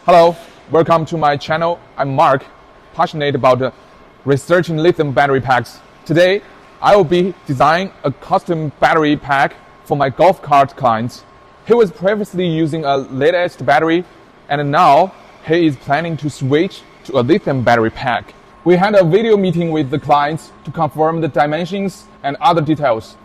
Hello, welcome to my channel. I'm Mark, passionate about researching lithium battery packs. Today, I will be designing a custom battery pack for my golf cart clients. He was previously using a lead-acid battery, and now he is planning to switch to a lithium battery pack. We had a video meeting with the clients to confirm the dimensions and other details.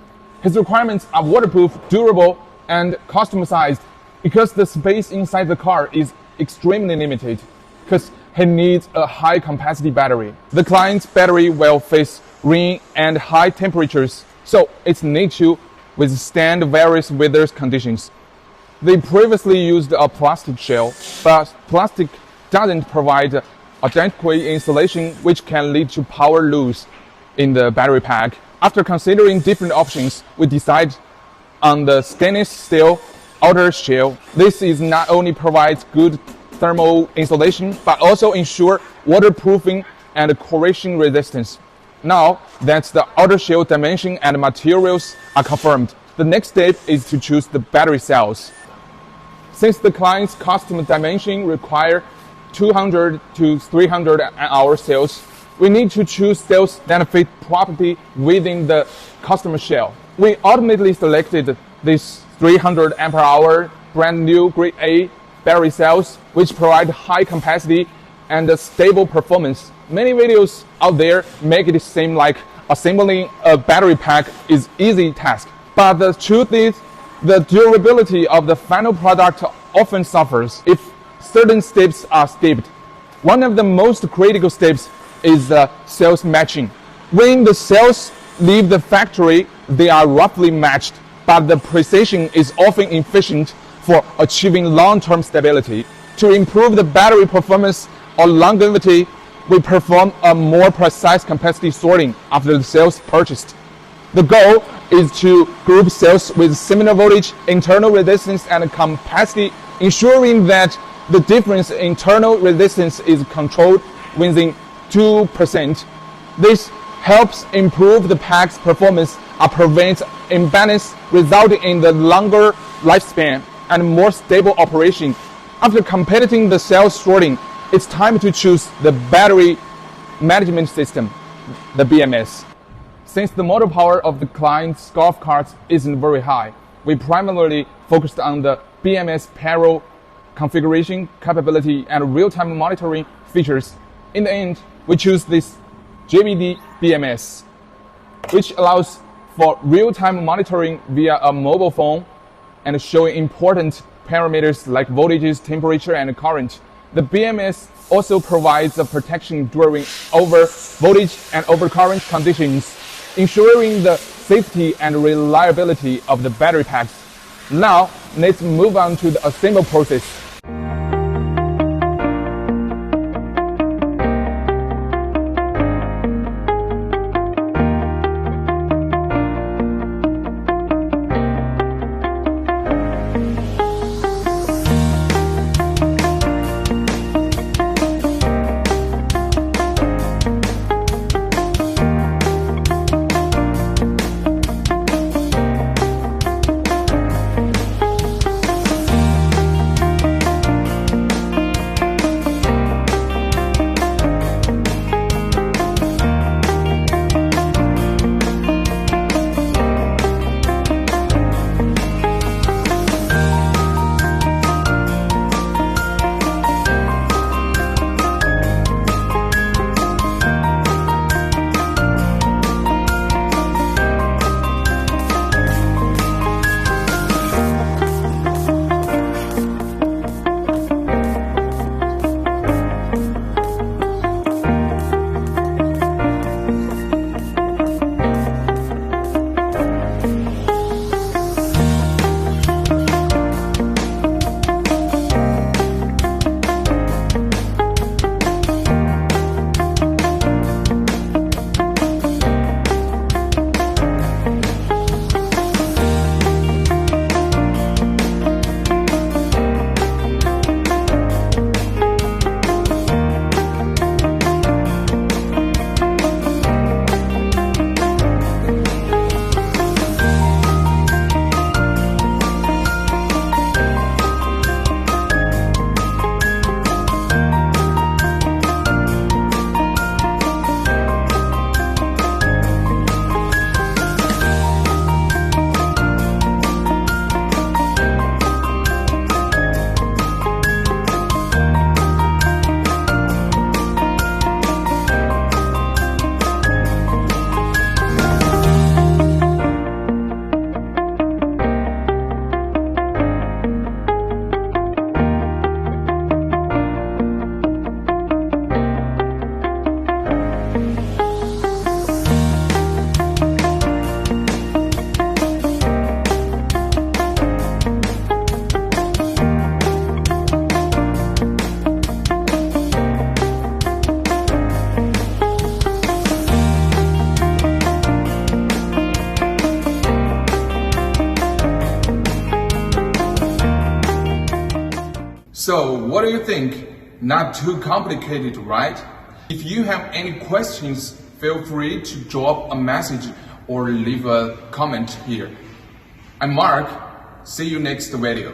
His requirements are waterproof, durable, and custom-sized because the space inside the car is extremely limited because he needs a high capacity battery. The client's battery will face rain and high temperatures, so it needs to withstand various weather conditions. They previously used a plastic shell, but plastic doesn't provide adequate insulation, which can lead to power loss in the battery pack. After considering different options, we decided on the stainless steel outer shell. This is not only provides good thermal insulation, but also ensure waterproofing and corrosion resistance. Now that the outer shell dimension and materials are confirmed, the next step is to choose the battery cells. Since the client's custom dimension require 200 to 300 amp-hour cells, we need to choose cells that fit properly within the custom shell. We ultimately selected these 300 amp-hour brand new grade A battery cells, which provide high capacity and a stable performance. Many videos out there make it seem like assembling a battery pack is easy task, but the truth is the durability of the final product often suffers if certain steps are skipped. One of the most critical steps is the cells matching. When the cells leave the factory, they are roughly matched, but the precision is often insufficient for achieving long-term stability. To improve the battery performance or longevity, we perform a more precise capacity sorting after the cells purchased. The goal is to group cells with similar voltage, internal resistance, and capacity, ensuring that the difference in internal resistance is controlled within 2%. This helps improve the pack's performance and prevents imbalance, resulting in the longer lifespan and more stable operation. After completing the cell sorting, it's time to choose the battery management system, the BMS. Since the motor power of the client's golf carts isn't very high, we primarily focused on the BMS parallel configuration capability and real-time monitoring features. In the end, we choose this JVD BMS, which allows for real-time monitoring via a mobile phone and showing important parameters like voltages, temperature, and current. The BMS also provides a protection during over voltage and overcurrent conditions, ensuring the safety and reliability of the battery packs. Now, let's move on to the assembly process. So what do you think? Not too complicated, right? If you have any questions, feel free to drop a message or leave a comment here. I'm Mark. See you next video.